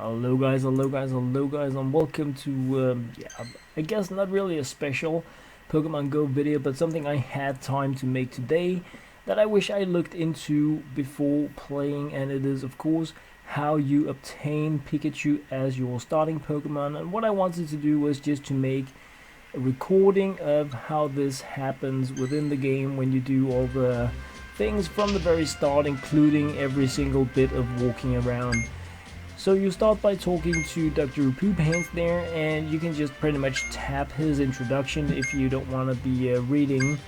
Hello guys, and welcome to, I guess not really a special Pokemon Go video, but something I had time to make today that I wish I looked into before playing, and it is, of course, how you obtain Pikachu as your starting Pokemon. And what I wanted to do was just to make a recording of how this happens within the game when you do all the things from the very start, including every single bit of walking around. So you start by talking to Dr. Poop Hands there, and you can just pretty much tap his introduction if you don't want to be reading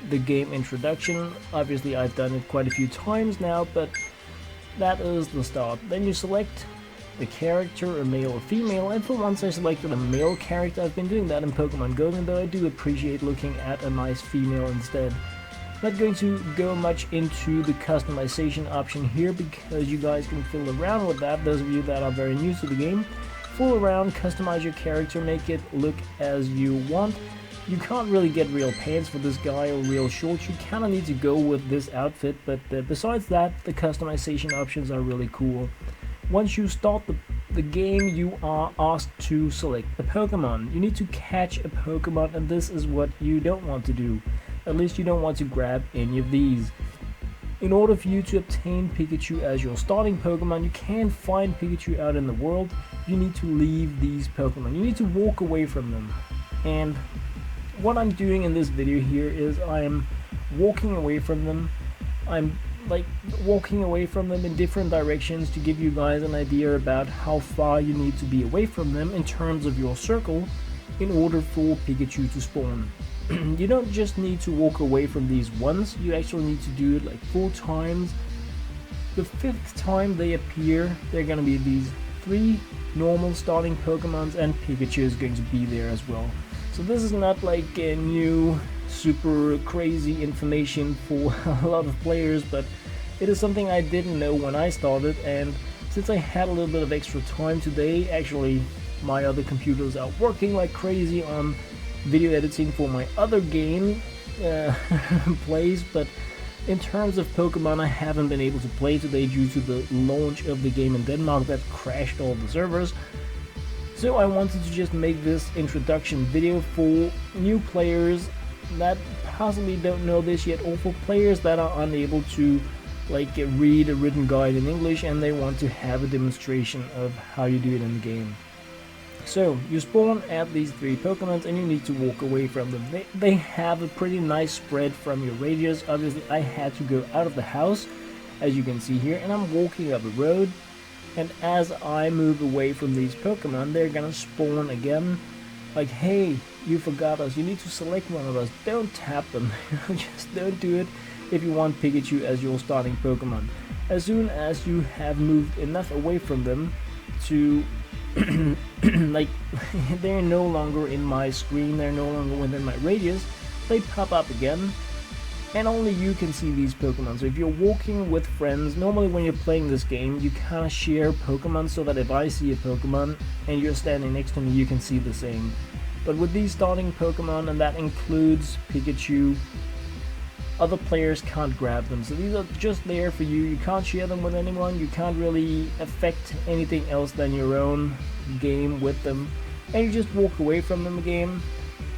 the game introduction. Obviously I've done it quite a few times now, but that is the start. Then you select the character, a male or female, and for once I selected a male character. I've been doing that in Pokemon Go, and though I do appreciate looking at a nice female instead. Not going to go much into the customization option here because you guys can fill around with that. Those of you that are very new to the game, fool around, customize your character, make it look as you want. You can't really get real pants for this guy or real shorts. You kind of need to go with this outfit, but besides that, the customization options are really cool. Once you start the game, you are asked to select a Pokemon. You need to catch a Pokemon, and this is what you don't want to do. At least you don't want to grab any of these. In order for you to obtain Pikachu as your starting Pokemon, you can't find Pikachu out in the world. You need to leave these Pokemon. You need to walk away from them. And what I'm doing in this video here is I'm walking away from them. I'm like walking away from them in different directions to give you guys an idea about how far you need to be away from them in terms of your circle in order for Pikachu to spawn. You don't just need to walk away from these once, you actually need to do it like 4 times. The 5th time they appear, they're gonna be these 3 normal starting Pokemons, and Pikachu is going to be there as well. So this is not like a new super crazy information for a lot of players, but it is something I didn't know when I started, and since I had a little bit of extra time today, actually my other computers are working like crazy on video editing for my other game plays, but in terms of Pokemon I haven't been able to play today due to the launch of the game in Denmark that crashed all the servers. So I wanted to just make this introduction video for new players that possibly don't know this yet, or for players that are unable to like read a written guide in English and they want to have a demonstration of how you do it in the game. So you spawn at these 3 Pokemons and you need to walk away from them. They have a pretty nice spread from your radius. Obviously I had to go out of the house, as you can see here, and I'm walking up a road, and as I move away from these Pokemon, they're gonna spawn again. Like, hey, you forgot us, you need to select one of us. Don't tap them. Just don't do it if you want Pikachu as your starting Pokemon. As soon as you have moved enough away from them to like they're no longer in my screen, they're no longer within my radius, they pop up again, and only you can see these Pokemon. So if you're walking with friends, normally when you're playing this game, you kind of share Pokemon so that if I see a Pokemon and you're standing next to me, you can see the same. But with these starting Pokemon, and that includes Pikachu, other players can't grab them. So these are just there for you. You can't share them with anyone. You can't really affect anything else than your own game with them. And you just walk away from them again.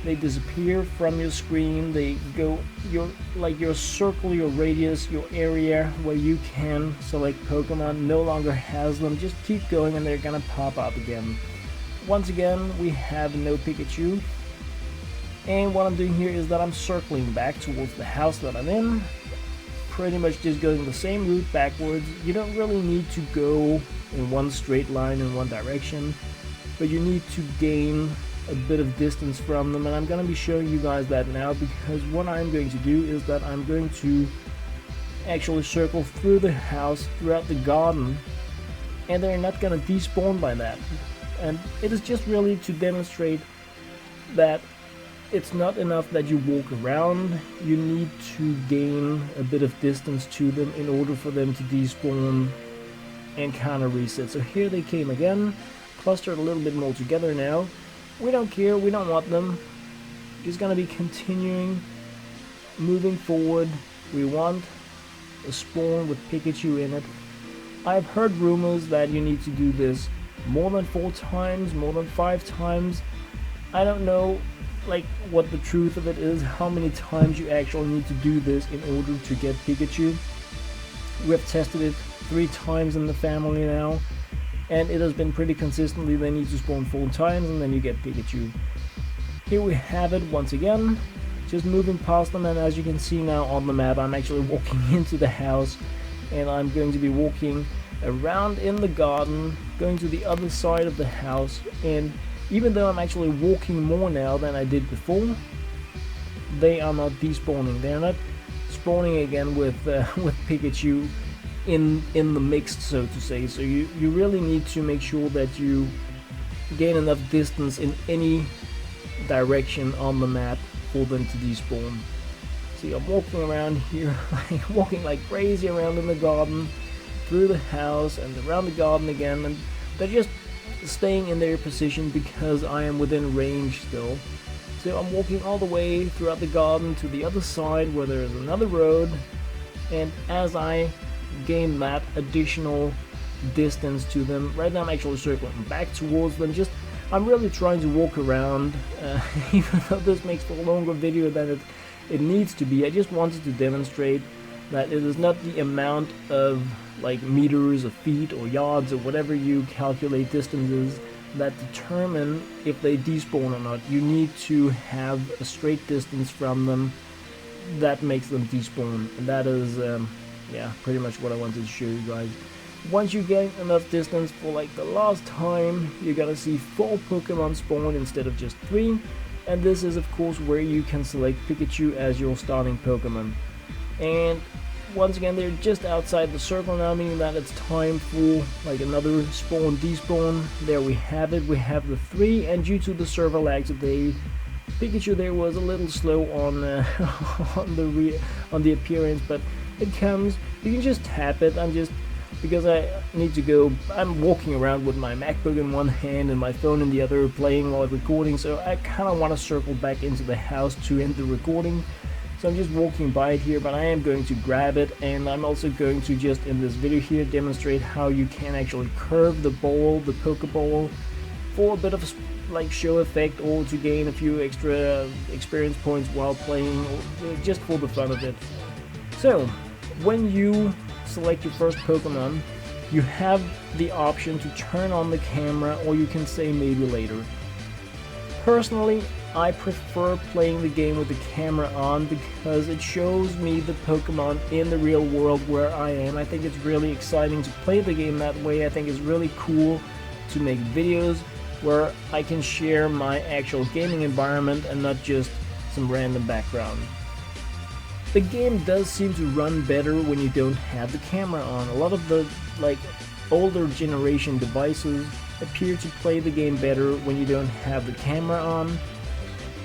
They disappear from your screen. They go your circle, your radius, your area where you can select Pokemon no longer has them. Just keep going and they're gonna pop up again. Once again, we have no Pikachu. And what I'm doing here is that I'm circling back towards the house that I'm in, pretty much just going the same route backwards. You don't really need to go in one straight line in one direction, but you need to gain a bit of distance from them, and I'm going to be showing you guys that now, because what I'm going to do is that I'm going to actually circle through the house, throughout the garden, and they're not going to despawn by that. And it is just really to demonstrate that it's not enough that you walk around, you need to gain a bit of distance to them in order for them to despawn and kind of reset. So here they came again, clustered a little bit more together now. We don't care, we don't want them. Just gonna be continuing, moving forward. We want a spawn with Pikachu in it. I've heard rumors that you need to do this more than 4 times, more than 5 times. I don't know like what the truth of it is, how many times you actually need to do this in order to get Pikachu. We have tested it 3 times in the family now, and it has been pretty consistently. They need to spawn 4 times and then you get Pikachu. Here we have it once again, just moving past them, and as you can see now on the map, I'm actually walking into the house, and I'm going to be walking around in the garden, going to the other side of the house, and even though I'm actually walking more now than I did before, they are not despawning. They are not spawning again with Pikachu in the mix, so to say. So you really need to make sure that you gain enough distance in any direction on the map for them to despawn. See, I'm walking around here, walking like crazy around in the garden, through the house and around the garden again, and they're just staying in their position because I am within range still. So I'm walking all the way throughout the garden to the other side where there is another road, and as I gain that additional distance to them, right now I'm actually circling back towards them. I'm really trying to walk around, even though this makes for a longer video than it needs to be. I just wanted to demonstrate that it is not the amount of like meters or feet or yards or whatever you calculate distances that determine if they despawn or not. You need to have a straight distance from them that makes them despawn, and that is yeah, pretty much what I wanted to show you guys. Once you get enough distance for like the last time, you're gonna see 4 Pokemon spawn instead of just 3, and this is of course where you can select Pikachu as your starting Pokemon. And once again, they're just outside the circle now, meaning that it's time for like another spawn despawn. There we have it, we have the 3, and due to the server lag today, Pikachu there was a little slow on on the appearance, but it comes. You can just tap it. Because I need to go, I'm walking around with my MacBook in one hand and my phone in the other, playing while recording, so I kind of want to circle back into the house to end the recording. So I'm just walking by it here, but I am going to grab it, and I'm also going to just in this video here demonstrate how you can actually curve the ball, the Pokeball, for a bit of like show effect, or to gain a few extra experience points while playing, or just for the fun of it. So when you select your first Pokemon, you have the option to turn on the camera, or you can say maybe later. Personally, I prefer playing the game with the camera on because it shows me the Pokemon in the real world where I am. I think it's really exciting to play the game that way. I think it's really cool to make videos where I can share my actual gaming environment and not just some random background. The game does seem to run better when you don't have the camera on. A lot of the like older generation devices appear to play the game better when you don't have the camera on.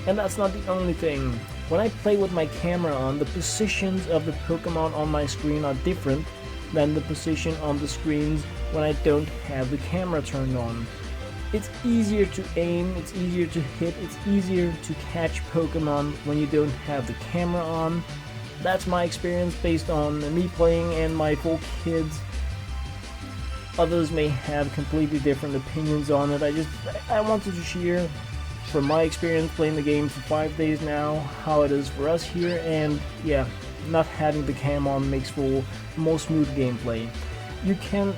And that's not the only thing. When I play with my camera on, the positions of the Pokemon on my screen are different than the position on the screens when I don't have the camera turned on. It's easier to aim, it's easier to hit, it's easier to catch Pokemon when you don't have the camera on. That's my experience based on me playing and my 4 kids. Others may have completely different opinions on it. I wanted to share from my experience playing the game for 5 days now, how it is for us here, and yeah, not having the cam on makes for more smooth gameplay. You can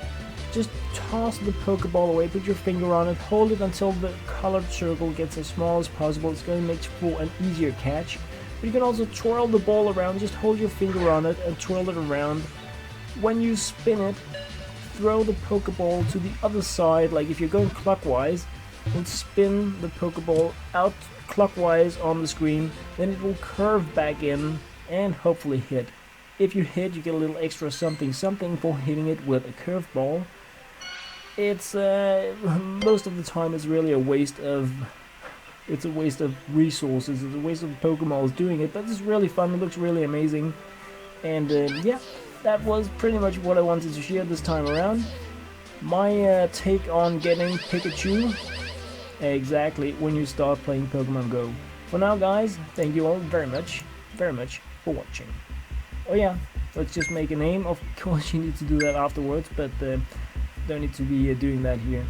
just toss the Pokeball away, put your finger on it, hold it until the colored circle gets as small as possible. It's going to make for an easier catch. But you can also twirl the ball around, just hold your finger on it and twirl it around. When you spin it, throw the Pokeball to the other side, like if you're going clockwise, and spin the Pokeball out clockwise on the screen, then it will curve back in and hopefully hit. If you hit, you get a little extra something for hitting it with a curveball. It's most of the time it's really a waste of resources, it's a waste of Pokeballs doing it, but it's really fun, it looks really amazing, and yeah, that was pretty much what I wanted to share this time around. My take on getting Pikachu exactly when you start playing Pokemon Go. For now guys, thank you all very much for watching. Oh yeah, let's just make a name. Of course you need to do that afterwards, but don't need to be doing that here.